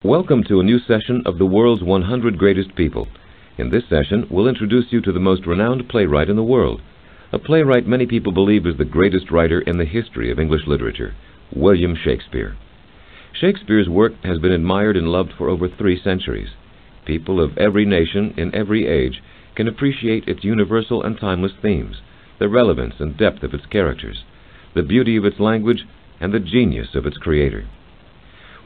Welcome to a new session of the world's 100 Greatest People. In this session, we'll introduce you to the most renowned playwright in the world. A playwright many people believe is the greatest writer in the history of English literature, William Shakespeare. Shakespeare's work has been admired and loved for over 3 centuries. People of every nation, in every age, can appreciate its universal and timeless themes, the relevance and depth of its characters, the beauty of its language, and the genius of its creator.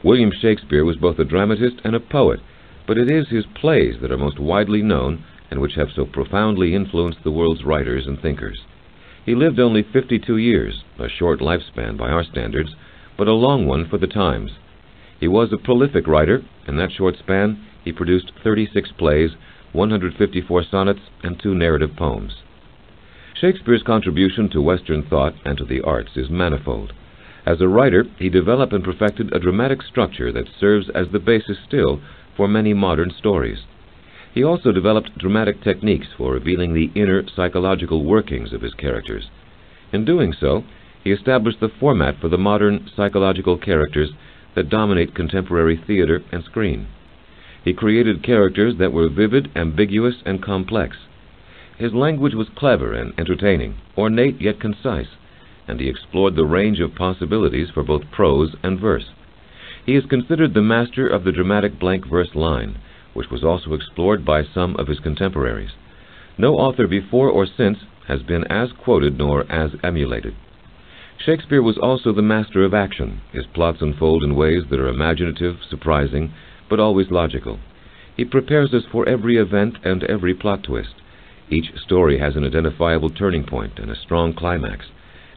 William Shakespeare was both a dramatist and a poet, but it is his plays that are most widely known and which have so profoundly influenced the world's writers and thinkers. He lived only 52 years, a short lifespan by our standards, but a long one for the times. He was a prolific writer. In that short span, he produced 36 plays, 154 sonnets, and 2 narrative poems. Shakespeare's contribution to Western thought and to the arts is manifold. As a writer, he developed and perfected a dramatic structure that serves as the basis still for many modern stories. He also developed dramatic techniques for revealing the inner psychological workings of his characters. In doing so, he established the format for the modern psychological characters that dominate contemporary theater and screen. He created characters that were vivid, ambiguous, and complex. His language was clever and entertaining, ornate yet concise, and he explored the range of possibilities for both prose and verse. He is considered the master of the dramatic blank verse line, which was also explored by some of his contemporaries. No author before or since has been as quoted nor as emulated. Shakespeare was also the master of action. His plots unfold in ways that are imaginative, surprising, but always logical. He prepares us for every event and every plot twist. Each story has an identifiable turning point and a strong climax,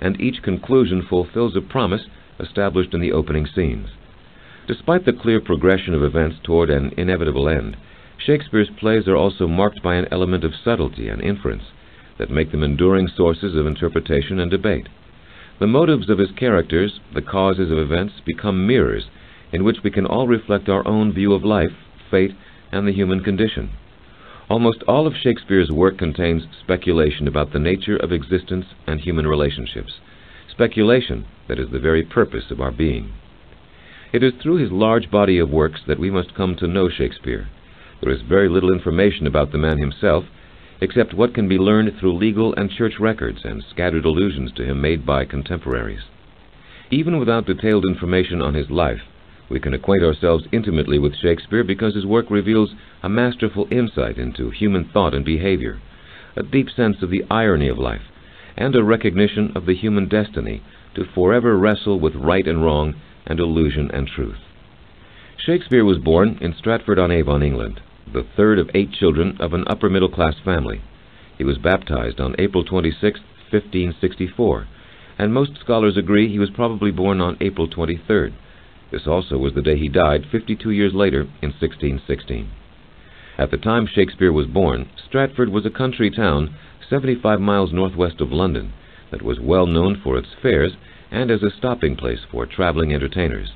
and each conclusion fulfills a promise established in the opening scenes. Despite the clear progression of events toward an inevitable end, Shakespeare's plays are also marked by an element of subtlety and inference that make them enduring sources of interpretation and debate. The motives of his characters, the causes of events, become mirrors in which we can all reflect our own view of life, fate, and the human condition. Almost all of Shakespeare's work contains speculation about the nature of existence and human relationships, speculation that is the very purpose of our being. It is through his large body of works that we must come to know Shakespeare. There is very little information about the man himself, except what can be learned through legal and church records and scattered allusions to him made by contemporaries. Even without detailed information on his life, we can acquaint ourselves intimately with Shakespeare because his work reveals a masterful insight into human thought and behavior, a deep sense of the irony of life, and a recognition of the human destiny to forever wrestle with right and wrong and illusion and truth. Shakespeare was born in Stratford-upon-Avon, England, the third of 8 children of an upper-middle-class family. He was baptized on April 26, 1564, and most scholars agree he was probably born on April 23rd. This also was the day he died 52 years later in 1616. At the time Shakespeare was born, Stratford was a country town 75 miles northwest of London that was well known for its fairs and as a stopping place for traveling entertainers.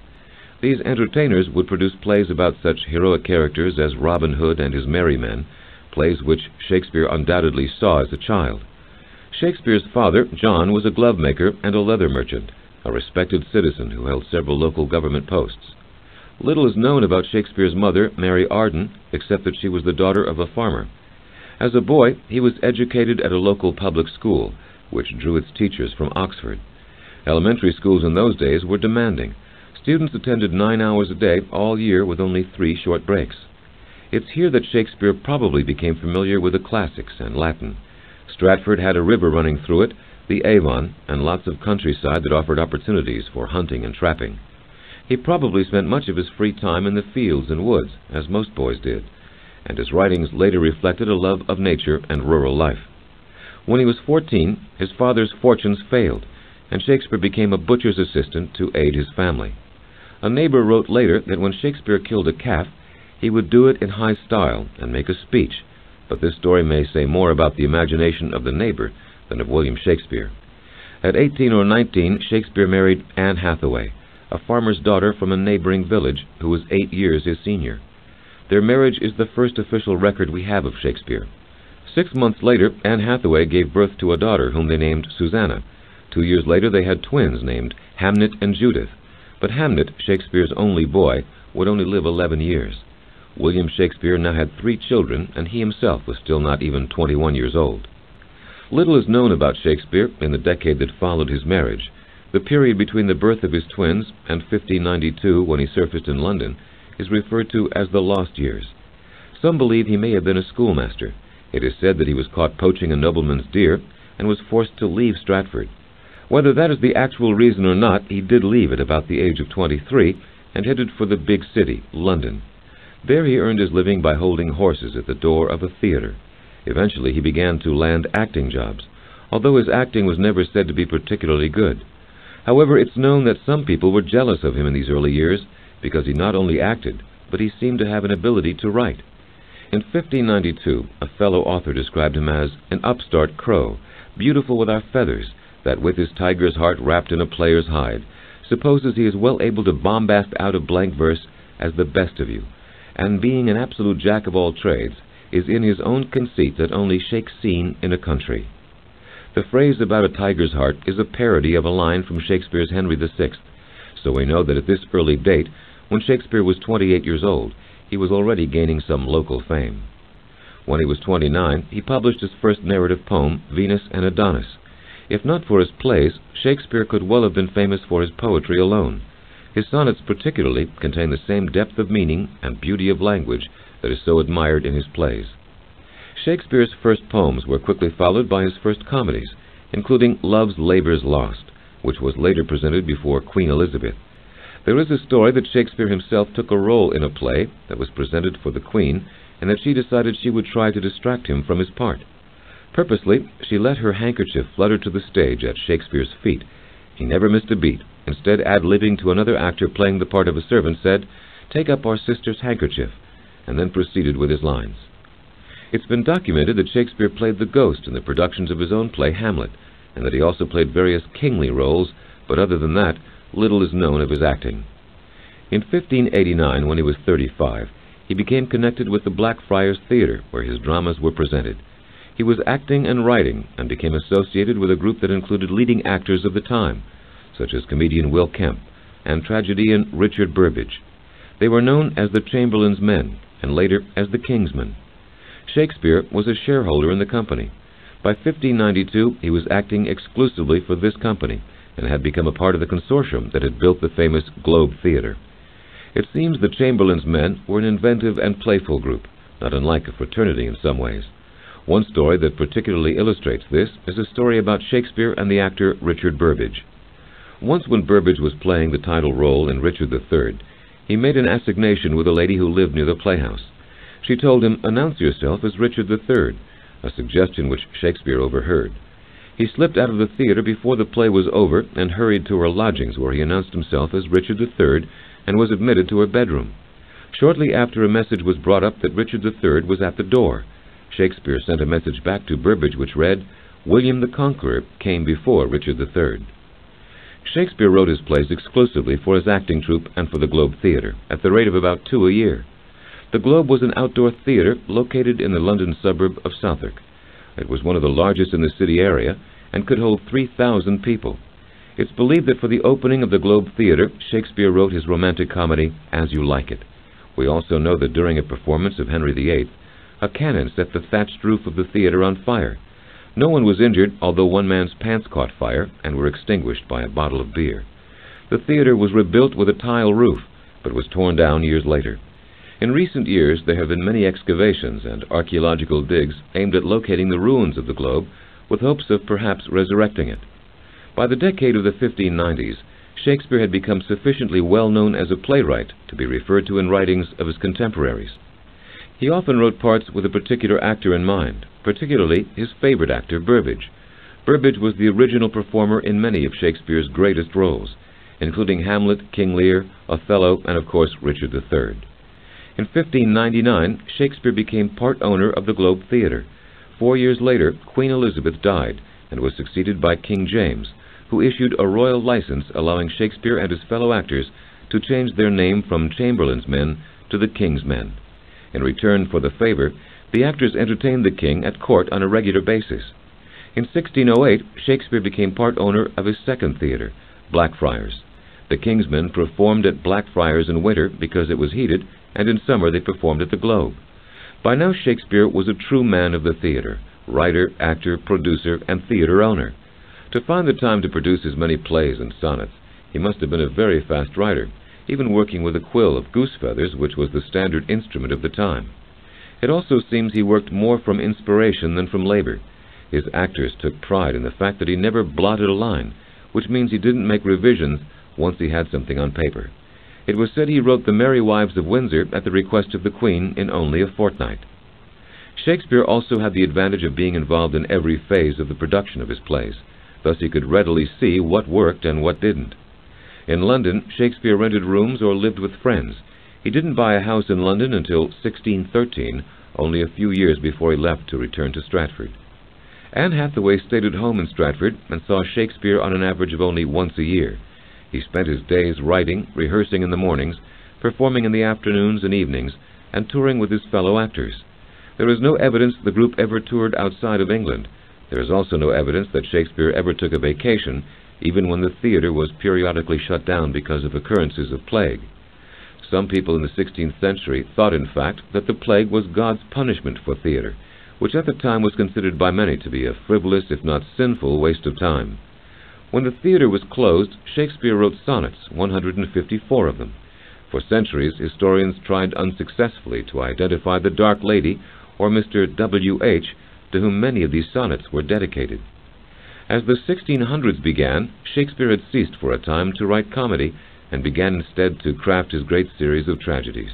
These entertainers would produce plays about such heroic characters as Robin Hood and his merry men, plays which Shakespeare undoubtedly saw as a child. Shakespeare's father, John, was a glove maker and a leather merchant, a respected citizen who held several local government posts. Little is known about Shakespeare's mother, Mary Arden, except that she was the daughter of a farmer. As a boy, he was educated at a local public school, which drew its teachers from Oxford. Elementary schools in those days were demanding. Students attended 9 hours a day all year with only 3 short breaks. It's here that Shakespeare probably became familiar with the classics and Latin. Stratford had a river running through it, the Avon, and lots of countryside that offered opportunities for hunting and trapping. He probably spent much of his free time in the fields and woods, as most boys did, and his writings later reflected a love of nature and rural life. When he was 14, his father's fortunes failed, and Shakespeare became a butcher's assistant to aid his family. A neighbor wrote later that when Shakespeare killed a calf, he would do it in high style and make a speech, but this story may say more about the imagination of the neighbor than of William Shakespeare. At 18 or 19, Shakespeare married Anne Hathaway, a farmer's daughter from a neighboring village who was 8 years his senior. Their marriage is the first official record we have of Shakespeare. 6 months later, Anne Hathaway gave birth to a daughter whom they named Susanna. 2 years later, they had twins named Hamnet and Judith. But Hamnet, Shakespeare's only boy, would only live 11 years. William Shakespeare now had 3 children, and he himself was still not even 21 years old. Little is known about Shakespeare in the decade that followed his marriage. The period between the birth of his twins and 1592, when he surfaced in London, is referred to as the lost years. Some believe he may have been a schoolmaster. It is said that he was caught poaching a nobleman's deer and was forced to leave Stratford. Whether that is the actual reason or not, he did leave at about the age of 23 and headed for the big city, London. There he earned his living by holding horses at the door of a theater. Eventually he began to land acting jobs, although his acting was never said to be particularly good. However, it's known that some people were jealous of him in these early years because he not only acted, but he seemed to have an ability to write. In 1592, a fellow author described him as an upstart crow, beautiful with our feathers, that with his tiger's heart wrapped in a player's hide, supposes he is well able to bombast out of blank verse as the best of you, and being an absolute jack of all trades, is in his own conceit that only shakes scene in a country. The phrase about a tiger's heart is a parody of a line from Shakespeare's Henry VI, so we know that at this early date, when Shakespeare was 28 years old, he was already gaining some local fame. When he was 29, he published his first narrative poem, Venus and Adonis. If not for his plays, Shakespeare could well have been famous for his poetry alone. His sonnets particularly contain the same depth of meaning and beauty of language that is so admired in his plays. Shakespeare's first poems were quickly followed by his first comedies, including Love's Labour's Lost, which was later presented before Queen Elizabeth. There is a story that Shakespeare himself took a role in a play that was presented for the Queen, and that she decided she would try to distract him from his part. Purposely, she let her handkerchief flutter to the stage at Shakespeare's feet. He never missed a beat. Instead, ad-libbing to another actor playing the part of a servant, said, "Take up our sister's handkerchief," and then proceeded with his lines. It's been documented that Shakespeare played the ghost in the productions of his own play Hamlet, and that he also played various kingly roles, but other than that, little is known of his acting. In 1589, when he was 35, he became connected with the Blackfriars Theatre, where his dramas were presented. He was acting and writing, and became associated with a group that included leading actors of the time, such as comedian Will Kemp and tragedian Richard Burbage. They were known as the Chamberlain's Men, and later as the King's Men. Shakespeare was a shareholder in the company. By 1592, he was acting exclusively for this company, and had become a part of the consortium that had built the famous Globe Theatre. It seems the Chamberlain's Men were an inventive and playful group, not unlike a fraternity in some ways. One story that particularly illustrates this is a story about Shakespeare and the actor Richard Burbage. Once when Burbage was playing the title role in Richard III, he made an assignation with a lady who lived near the playhouse. She told him, "Announce yourself as Richard III," a suggestion which Shakespeare overheard. He slipped out of the theater before the play was over and hurried to her lodgings, where he announced himself as Richard III and was admitted to her bedroom. Shortly after, a message was brought up that Richard III was at the door. Shakespeare sent a message back to Burbage which read, "William the Conqueror came before Richard III." Shakespeare wrote his plays exclusively for his acting troupe and for the Globe Theatre, at the rate of about 2 a year. The Globe was an outdoor theatre located in the London suburb of Southwark. It was one of the largest in the city area and could hold 3,000 people. It's believed that for the opening of the Globe Theatre, Shakespeare wrote his romantic comedy, As You Like It. We also know that during a performance of Henry VIII, a cannon set the thatched roof of the theatre on fire. No one was injured, although one man's pants caught fire and were extinguished by a bottle of beer. The theatre was rebuilt with a tile roof, but was torn down years later. In recent years, there have been many excavations and archaeological digs aimed at locating the ruins of the Globe, with hopes of perhaps resurrecting it. By the decade of the 1590s, Shakespeare had become sufficiently well known as a playwright to be referred to in writings of his contemporaries. He often wrote parts with a particular actor in mind, particularly his favorite actor, Burbage. Burbage was the original performer in many of Shakespeare's greatest roles, including Hamlet, King Lear, Othello, and of course Richard III. In 1599, Shakespeare became part owner of the Globe Theatre. 4 years later, Queen Elizabeth died and was succeeded by King James, who issued a royal license allowing Shakespeare and his fellow actors to change their name from Chamberlain's Men to the King's Men. In return for the favor, the actors entertained the king at court on a regular basis. In 1608, Shakespeare became part owner of his second theatre, Blackfriars. The King's men performed at Blackfriars in winter because it was heated, and in summer they performed at the Globe. By now Shakespeare was a true man of the theater, writer, actor, producer, and theater owner. To find the time to produce as many plays and sonnets, he must have been a very fast writer, even working with a quill of goose feathers, which was the standard instrument of the time. It also seems he worked more from inspiration than from labor. His actors took pride in the fact that he never blotted a line, which means he didn't make revisions once he had something on paper. It was said he wrote The Merry Wives of Windsor at the request of the Queen in only a fortnight. Shakespeare also had the advantage of being involved in every phase of the production of his plays. Thus he could readily see what worked and what didn't. In London, Shakespeare rented rooms or lived with friends. He didn't buy a house in London until 1613, only a few years before he left to return to Stratford. Anne Hathaway stayed at home in Stratford and saw Shakespeare on an average of only once a year. He spent his days writing, rehearsing in the mornings, performing in the afternoons and evenings, and touring with his fellow actors. There is no evidence the group ever toured outside of England. There is also no evidence that Shakespeare ever took a vacation, even when the theater was periodically shut down because of occurrences of plague. Some people in the 16th century thought, in fact, that the plague was God's punishment for theater, which at the time was considered by many to be a frivolous, if not sinful, waste of time. When the theater was closed, Shakespeare wrote sonnets, 154 of them. For centuries, historians tried unsuccessfully to identify the Dark Lady, or Mr. W.H., to whom many of these sonnets were dedicated. As the 1600s began, Shakespeare had ceased for a time to write comedy, and began instead to craft his great series of tragedies.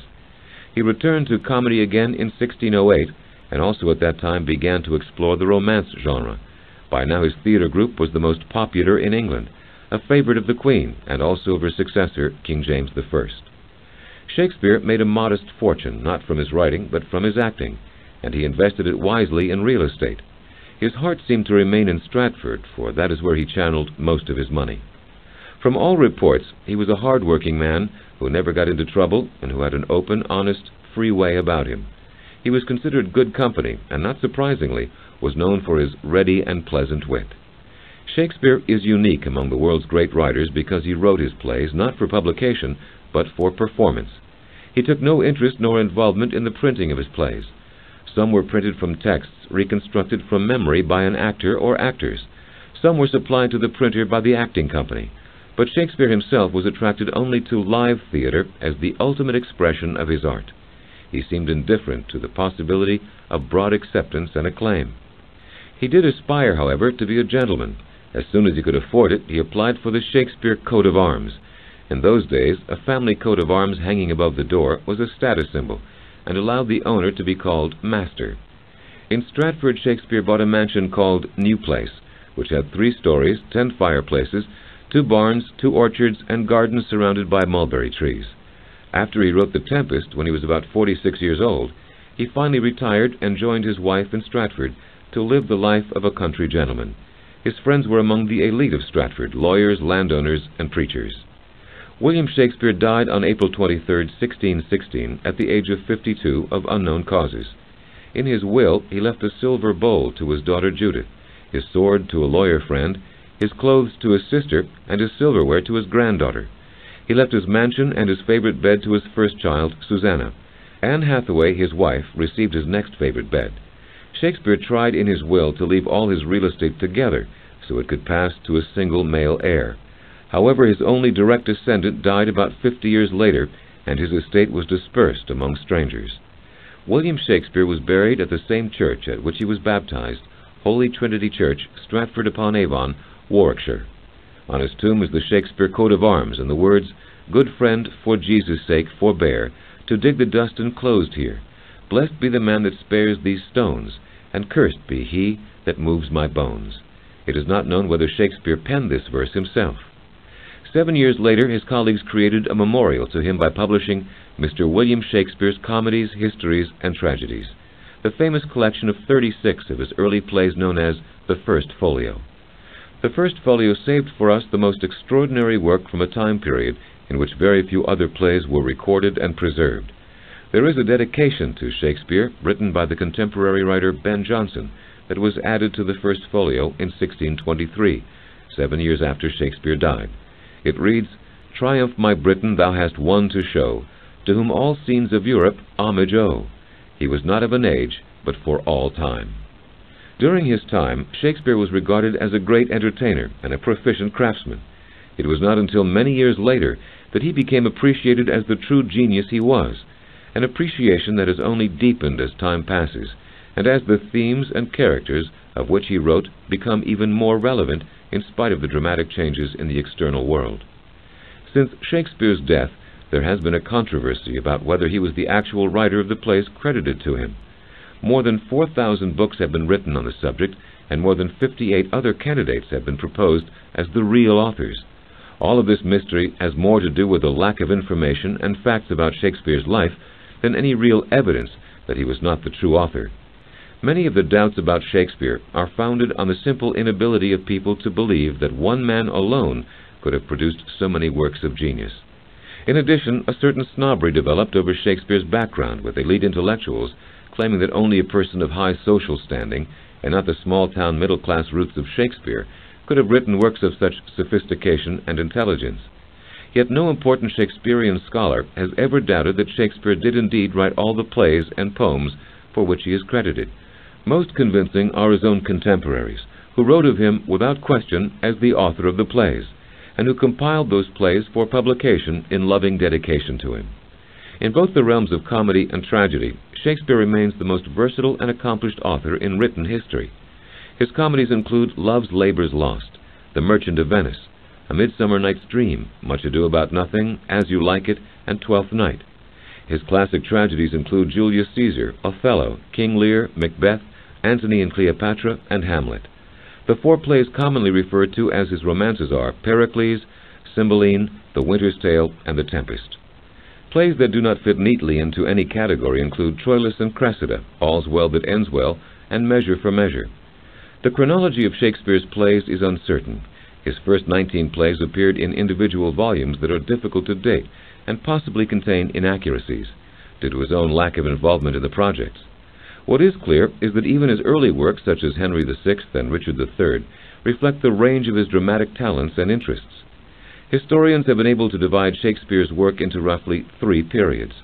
He returned to comedy again in 1608, and also at that time began to explore the romance genre. By now his theater group was the most popular in England, a favorite of the Queen, and also of her successor, King James I. Shakespeare made a modest fortune, not from his writing, but from his acting, and he invested it wisely in real estate. His heart seemed to remain in Stratford, for that is where he channeled most of his money. From all reports, he was a hard-working man who never got into trouble and who had an open, honest, free way about him. He was considered good company, and not surprisingly, was known for his ready and pleasant wit. Shakespeare is unique among the world's great writers because he wrote his plays not for publication, but for performance. He took no interest nor involvement in the printing of his plays. Some were printed from texts reconstructed from memory by an actor or actors. Some were supplied to the printer by the acting company. But Shakespeare himself was attracted only to live theater as the ultimate expression of his art. He seemed indifferent to the possibility of broad acceptance and acclaim. He did aspire, however, to be a gentleman. As soon as he could afford it, he applied for the Shakespeare coat of arms. In those days, a family coat of arms hanging above the door was a status symbol, and allowed the owner to be called master. In Stratford, Shakespeare bought a mansion called New Place, which had 3 stories, 10 fireplaces, 2 barns, 2 orchards, and gardens surrounded by mulberry trees. After he wrote The Tempest, when he was about 46 years old, he finally retired and joined his wife in Stratford to live the life of a country gentleman. His friends were among the elite of Stratford, lawyers, landowners, and preachers. William Shakespeare died on April 23, 1616, at the age of 52 of unknown causes. In his will, he left a silver bowl to his daughter Judith, his sword to a lawyer friend, his clothes to his sister, and his silverware to his granddaughter. He left his mansion and his favorite bed to his first child, Susanna. Anne Hathaway, his wife, received his next favorite bed. Shakespeare tried in his will to leave all his real estate together, so it could pass to a single male heir. However, his only direct descendant died about 50 years later, and his estate was dispersed among strangers. William Shakespeare was buried at the same church at which he was baptized, Holy Trinity Church, Stratford-upon-Avon, Warwickshire. On his tomb is the Shakespeare coat of arms and the words, "Good friend, for Jesus' sake forbear, to dig the dust enclosed here. Blessed be the man that spares these stones, and cursed be he that moves my bones." It is not known whether Shakespeare penned this verse himself. 7 years later, his colleagues created a memorial to him by publishing Mr. William Shakespeare's Comedies, Histories, and Tragedies, the famous collection of 36 of his early plays known as the First Folio. The First Folio saved for us the most extraordinary work from a time period in which very few other plays were recorded and preserved. There is a dedication to Shakespeare, written by the contemporary writer Ben Jonson, that was added to the First Folio in 1623, 7 years after Shakespeare died. It reads, Triumph, my Britain, thou hast won to show, to whom all scenes of Europe homage owe. He was not of an age, but for all time. During his time, Shakespeare was regarded as a great entertainer and a proficient craftsman. It was not until many years later that he became appreciated as the true genius he was, an appreciation that has only deepened as time passes, and as the themes and characters of which he wrote become even more relevant in spite of the dramatic changes in the external world. Since Shakespeare's death, there has been a controversy about whether he was the actual writer of the plays credited to him. More than 4,000 books have been written on the subject, and more than 58 other candidates have been proposed as the real authors. All of this mystery has more to do with the lack of information and facts about Shakespeare's life than any real evidence that he was not the true author. Many of the doubts about Shakespeare are founded on the simple inability of people to believe that one man alone could have produced so many works of genius. In addition, a certain snobbery developed over Shakespeare's background, with elite intellectuals claiming that only a person of high social standing, and not the small-town middle-class roots of Shakespeare, could have written works of such sophistication and intelligence. Yet no important Shakespearean scholar has ever doubted that Shakespeare did indeed write all the plays and poems for which he is credited. Most convincing are his own contemporaries, who wrote of him without question as the author of the plays, and who compiled those plays for publication in loving dedication to him. In both the realms of comedy and tragedy, Shakespeare remains the most versatile and accomplished author in written history. His comedies include Love's Labour's Lost, The Merchant of Venice, A Midsummer Night's Dream, Much Ado About Nothing, As You Like It, and Twelfth Night. His classic tragedies include Julius Caesar, Othello, King Lear, Macbeth, Antony and Cleopatra, and Hamlet. The four plays commonly referred to as his romances are Pericles, Cymbeline, The Winter's Tale, and The Tempest. Plays that do not fit neatly into any category include Troilus and Cressida, All's Well That Ends Well, and Measure for Measure. The chronology of Shakespeare's plays is uncertain. His first 19 plays appeared in individual volumes that are difficult to date and possibly contain inaccuracies, due to his own lack of involvement in the projects. What is clear is that even his early works, such as Henry VI and Richard III, reflect the range of his dramatic talents and interests. Historians have been able to divide Shakespeare's work into roughly 3 periods.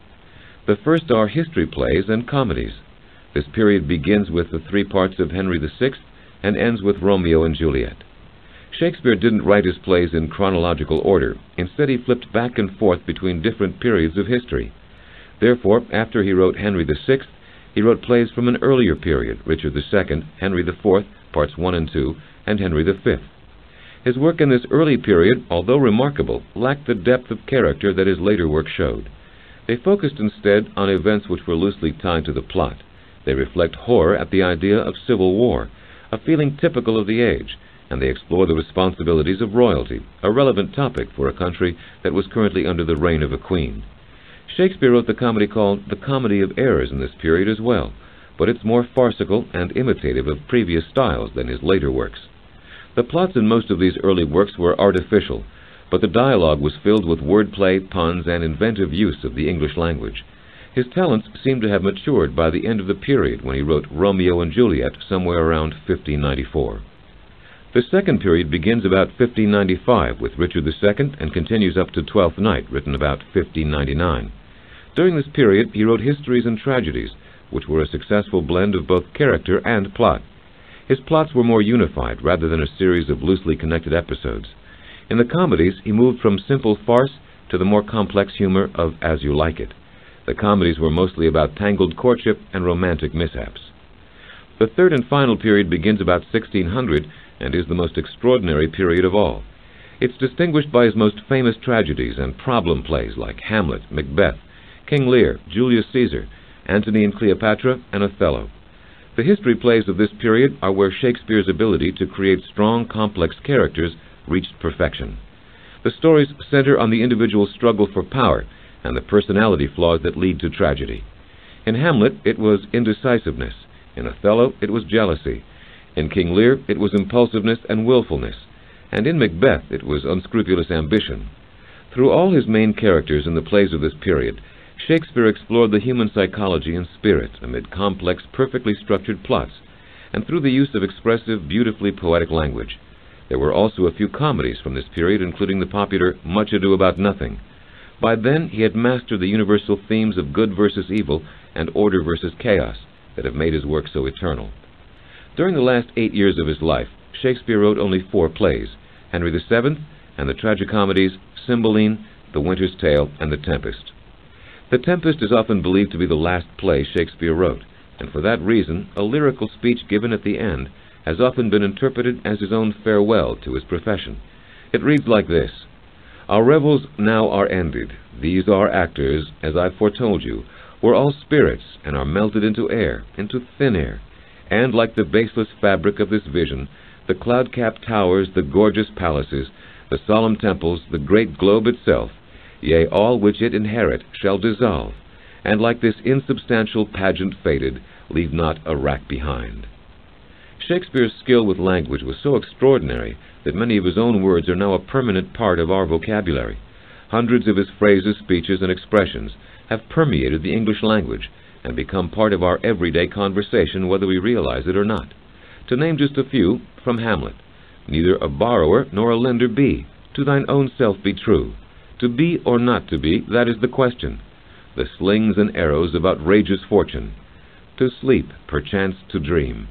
The first are history plays and comedies. This period begins with the 3 parts of Henry VI and ends with Romeo and Juliet. Shakespeare didn't write his plays in chronological order. Instead, he flipped back and forth between different periods of history. Therefore, after he wrote Henry VI, he wrote plays from an earlier period, Richard II, Henry IV, Parts 1 and 2, and Henry V. His work in this early period, although remarkable, lacked the depth of character that his later work showed. They focused instead on events which were loosely tied to the plot. They reflect horror at the idea of civil war, a feeling typical of the age, and they explore the responsibilities of royalty, a relevant topic for a country that was currently under the reign of a queen. Shakespeare wrote the comedy called The Comedy of Errors in this period as well, but it's more farcical and imitative of previous styles than his later works. The plots in most of these early works were artificial, but the dialogue was filled with wordplay, puns, and inventive use of the English language. His talents seem to have matured by the end of the period when he wrote Romeo and Juliet somewhere around 1594. The second period begins about 1595 with Richard II and continues up to Twelfth Night, written about 1599. During this period, he wrote histories and tragedies, which were a successful blend of both character and plot. His plots were more unified rather than a series of loosely connected episodes. In the comedies, he moved from simple farce to the more complex humor of As You Like It. The comedies were mostly about tangled courtship and romantic mishaps. The third and final period begins about 1600 and is the most extraordinary period of all. It's distinguished by his most famous tragedies and problem plays like Hamlet, Macbeth, King Lear, Julius Caesar, Antony and Cleopatra, and Othello. The history plays of this period are where Shakespeare's ability to create strong, complex characters reached perfection. The stories center on the individual's struggle for power and the personality flaws that lead to tragedy. In Hamlet, it was indecisiveness. In Othello, it was jealousy. In King Lear, it was impulsiveness and willfulness. And in Macbeth, it was unscrupulous ambition. Through all his main characters in the plays of this period, Shakespeare explored the human psychology and spirit amid complex, perfectly structured plots, and through the use of expressive, beautifully poetic language. There were also a few comedies from this period, including the popular Much Ado About Nothing. By then, he had mastered the universal themes of good versus evil and order versus chaos that have made his work so eternal. During the last 8 years of his life, Shakespeare wrote only 4 plays: Henry VII and the tragicomedies Cymbeline, The Winter's Tale, and The Tempest. The Tempest is often believed to be the last play Shakespeare wrote, and for that reason, a lyrical speech given at the end has often been interpreted as his own farewell to his profession. It reads like this: "Our revels now are ended. These our actors, as I foretold you, were all spirits, and are melted into air, into thin air. And like the baseless fabric of this vision, the cloud-capped towers, the gorgeous palaces, the solemn temples, the great globe itself, yea, all which it inherit, shall dissolve, and like this insubstantial pageant faded, leave not a rack behind." Shakespeare's skill with language was so extraordinary that many of his own words are now a permanent part of our vocabulary. Hundreds of his phrases, speeches, and expressions have permeated the English language and become part of our everyday conversation, whether we realize it or not. To name just a few, from Hamlet: "Neither a borrower nor a lender be. To thine own self be true. To be or not to be, that is the question. The slings and arrows of outrageous fortune. To sleep, perchance to dream.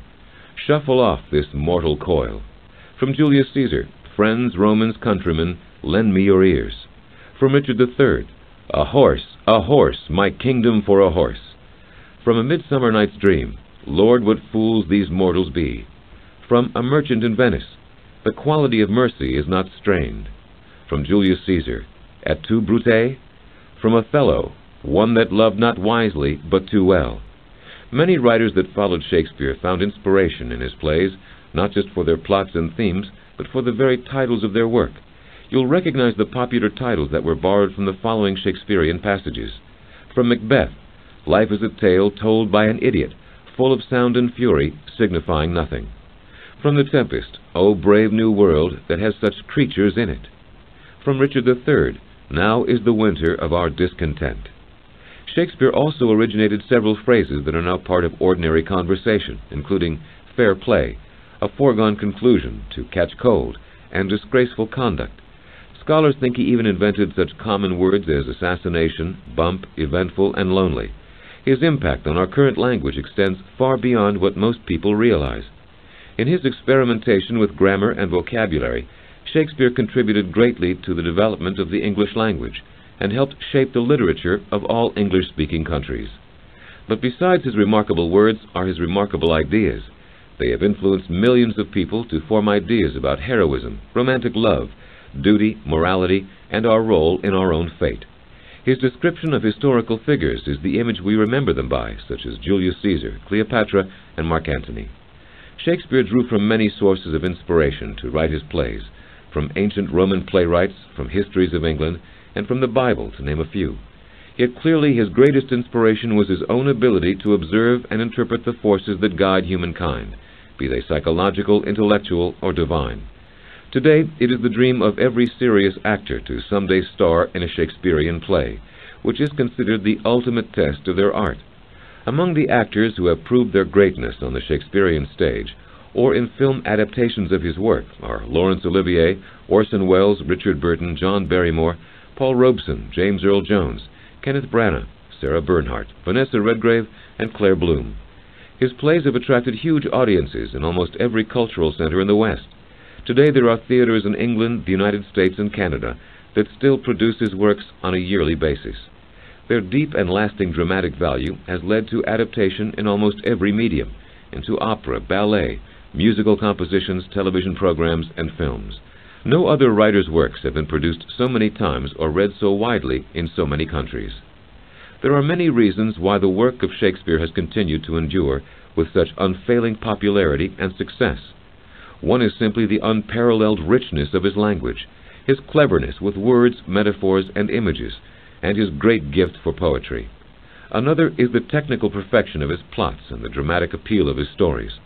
Shuffle off this mortal coil." From Julius Caesar: "Friends, Romans, countrymen, lend me your ears." From Richard III: a horse, my kingdom for a horse." From A Midsummer Night's Dream: "Lord, what fools these mortals be." From A Merchant in Venice: "The quality of mercy is not strained." From Julius Caesar: "Et tu, Brute?" From Othello: "One that loved not wisely, but too well." Many writers that followed Shakespeare found inspiration in his plays, not just for their plots and themes, but for the very titles of their work. You'll recognize the popular titles that were borrowed from the following Shakespearean passages. From Macbeth: "Life is a tale told by an idiot, full of sound and fury, signifying nothing." From The Tempest: "O brave new world that has such creatures in it." From Richard III: "Now is the winter of our discontent." Shakespeare also originated several phrases that are now part of ordinary conversation, including fair play, a foregone conclusion, to catch cold, and disgraceful conduct. Scholars think he even invented such common words as assassination, bump, eventful, and lonely. His impact on our current language extends far beyond what most people realize. In his experimentation with grammar and vocabulary, Shakespeare contributed greatly to the development of the English language and helped shape the literature of all English-speaking countries. But besides his remarkable words are his remarkable ideas. They have influenced millions of people to form ideas about heroism, romantic love, duty, morality, and our role in our own fate. His description of historical figures is the image we remember them by, such as Julius Caesar, Cleopatra, and Mark Antony. Shakespeare drew from many sources of inspiration to write his plays, from ancient Roman playwrights, from histories of England, and from the Bible, to name a few. Yet clearly his greatest inspiration was his own ability to observe and interpret the forces that guide humankind, be they psychological, intellectual, or divine. Today, it is the dream of every serious actor to someday star in a Shakespearean play, which is considered the ultimate test of their art. Among the actors who have proved their greatness on the Shakespearean stage, or in film adaptations of his work, are Laurence Olivier, Orson Welles, Richard Burton, John Barrymore, Paul Robeson, James Earl Jones, Kenneth Branagh, Sarah Bernhardt, Vanessa Redgrave, and Claire Bloom. His plays have attracted huge audiences in almost every cultural center in the West. Today there are theaters in England, the United States, and Canada that still produce his works on a yearly basis. Their deep and lasting dramatic value has led to adaptation in almost every medium, into opera, ballet, musical compositions, television programs, and films. No other writer's works have been produced so many times or read so widely in so many countries. There are many reasons why the work of Shakespeare has continued to endure with such unfailing popularity and success. One is simply the unparalleled richness of his language, his cleverness with words, metaphors, and images, and his great gift for poetry. Another is the technical perfection of his plots and the dramatic appeal of his stories.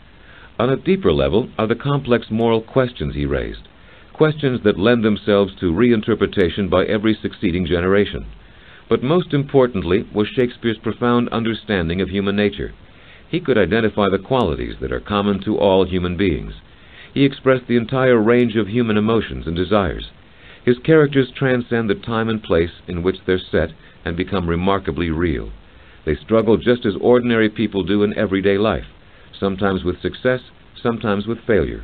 On a deeper level are the complex moral questions he raised, questions that lend themselves to reinterpretation by every succeeding generation. But most importantly was Shakespeare's profound understanding of human nature. He could identify the qualities that are common to all human beings. He expressed the entire range of human emotions and desires. His characters transcend the time and place in which they're set and become remarkably real. They struggle just as ordinary people do in everyday life, sometimes with success, sometimes with failure.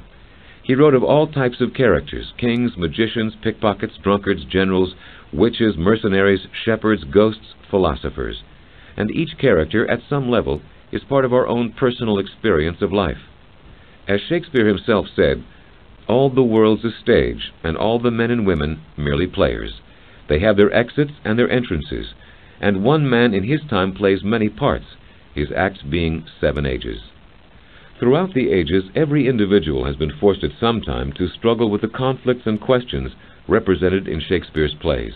He wrote of all types of characters: kings, magicians, pickpockets, drunkards, generals, witches, mercenaries, shepherds, ghosts, philosophers. And each character, at some level, is part of our own personal experience of life. As Shakespeare himself said, "All the world's a stage, and all the men and women merely players. They have their exits and their entrances, and one man in his time plays many parts, his acts being 7 ages." Throughout the ages, every individual has been forced at some time to struggle with the conflicts and questions represented in Shakespeare's plays: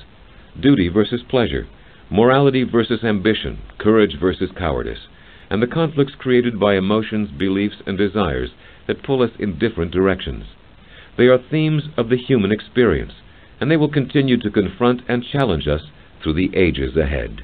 duty versus pleasure, morality versus ambition, courage versus cowardice, and the conflicts created by emotions, beliefs, and desires that pull us in different directions. They are themes of the human experience, and they will continue to confront and challenge us through the ages ahead.